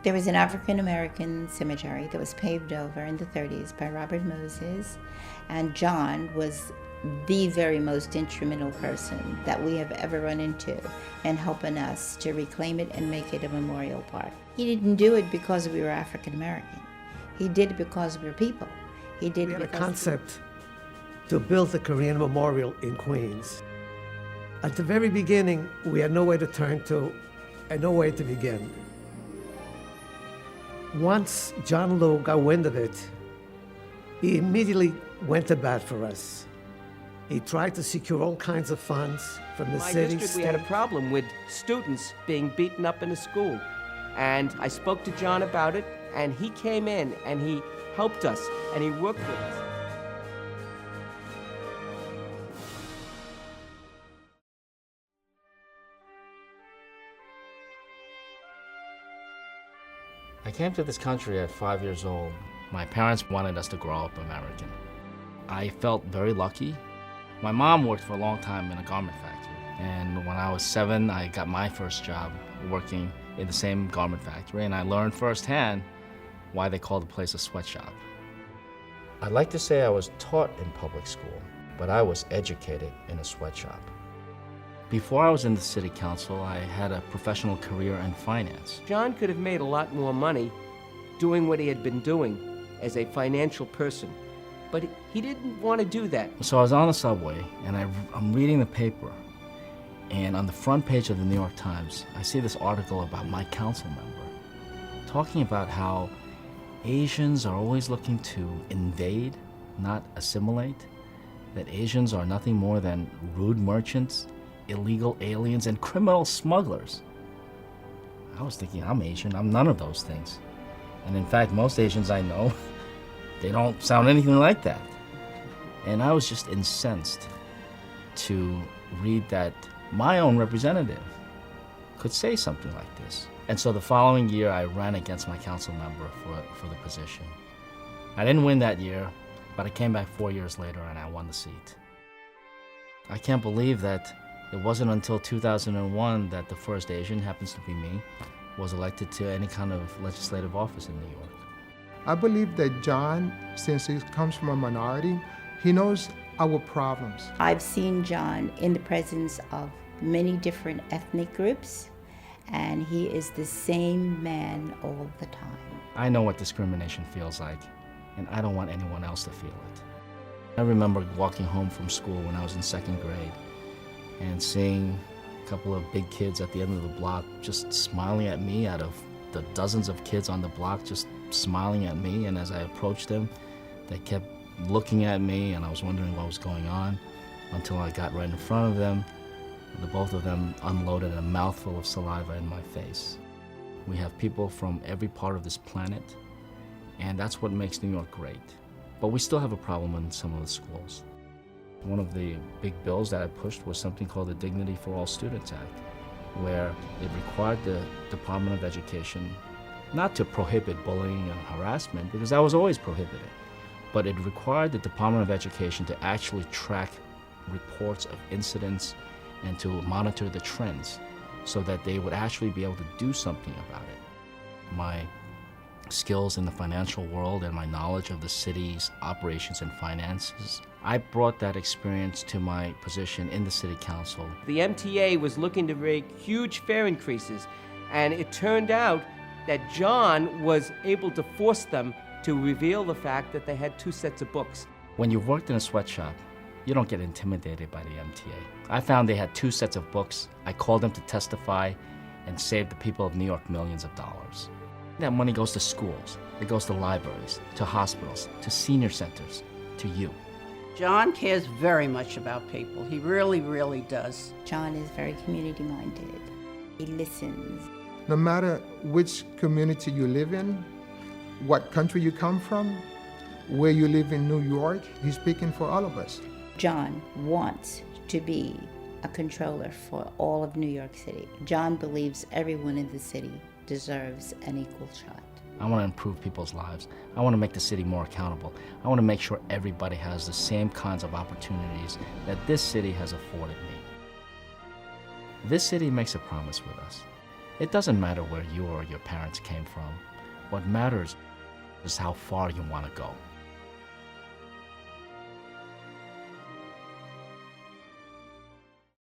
There was an African American cemetery that was paved over in the 30s by Robert Moses, and John was the very most instrumental person that we have ever run into in helping us to reclaim it and make it a memorial park. He didn't do it because we were African American. He did it because we were people. He did We it had a because concept to build the Korean Memorial in Queens. At the very beginning, we had nowhere to turn to and nowhere to begin. Once John Lowe got wind of it, he immediately went to bat for us. He tried to secure all kinds of funds from the My city, district, we had a problem with students being beaten up in a school. And I spoke to John about it, and he came in and he helped us and he worked with us. I came to this country at 5 years old. My parents wanted us to grow up American. I felt very lucky. My mom worked for a long time in a garment factory, and when I was 7, I got my first job working in the same garment factory, and I learned firsthand why they call the place a sweatshop. I'd like to say I was taught in public school, but I was educated in a sweatshop. Before I was in the city council, I had a professional career in finance. John could have made a lot more money doing what he had been doing as a financial person, but he didn't want to do that. So I was on the subway, and I'm reading the paper, and on the front page of the New York Times, I see this article about my council member, talking about how Asians are always looking to invade, not assimilate, that Asians are nothing more than rude merchants, illegal aliens, and criminal smugglers. I was thinking, I'm Asian, I'm none of those things. And in fact, most Asians I know, they don't sound anything like that. And I was just incensed to read that my own representative could say something like this. And so the following year, I ran against my council member for the position. I didn't win that year, but I came back 4 years later and I won the seat. I can't believe that it wasn't until 2001 that the first Asian, happens to be me, was elected to any kind of legislative office in New York. I believe that John, since he comes from a minority, he knows our problems. I've seen John in the presence of many different ethnic groups, and he is the same man all the time. I know what discrimination feels like, and I don't want anyone else to feel it. I remember walking home from school when I was in 2nd grade and seeing a couple of big kids at the end of the block just smiling at me out of the dozens of kids on the block just smiling at me, and as I approached them, they kept looking at me, and I was wondering what was going on until I got right in front of them. The both of them unloaded a mouthful of saliva in my face. We have people from every part of this planet, and that's what makes New York great. But we still have a problem in some of the schools. One of the big bills that I pushed was something called the Dignity for All Students Act, where it required the Department of Education not to prohibit bullying and harassment, because that was always prohibited, but it required the Department of Education to actually track reports of incidents and to monitor the trends so that they would actually be able to do something about it. My skills in the financial world and my knowledge of the city's operations and finances, I brought that experience to my position in the city council. The MTA was looking to make huge fare increases, and it turned out that John was able to force them to reveal the fact that they had 2 sets of books. When you've worked in a sweatshop, you don't get intimidated by the MTA. I found they had 2 sets of books. I called them to testify and save the people of New York millions of dollars. That money goes to schools, it goes to libraries, to hospitals, to senior centers, to you. John cares very much about people. He really, really does. John is very community-minded. He listens. No matter which community you live in, what country you come from, where you live in New York, he's speaking for all of us. John wants to be a controller for all of New York City. John believes everyone in the city deserves an equal shot. I want to improve people's lives. I want to make the city more accountable. I want to make sure everybody has the same kinds of opportunities that this city has afforded me. This city makes a promise with us. It doesn't matter where you or your parents came from. What matters is how far you want to go.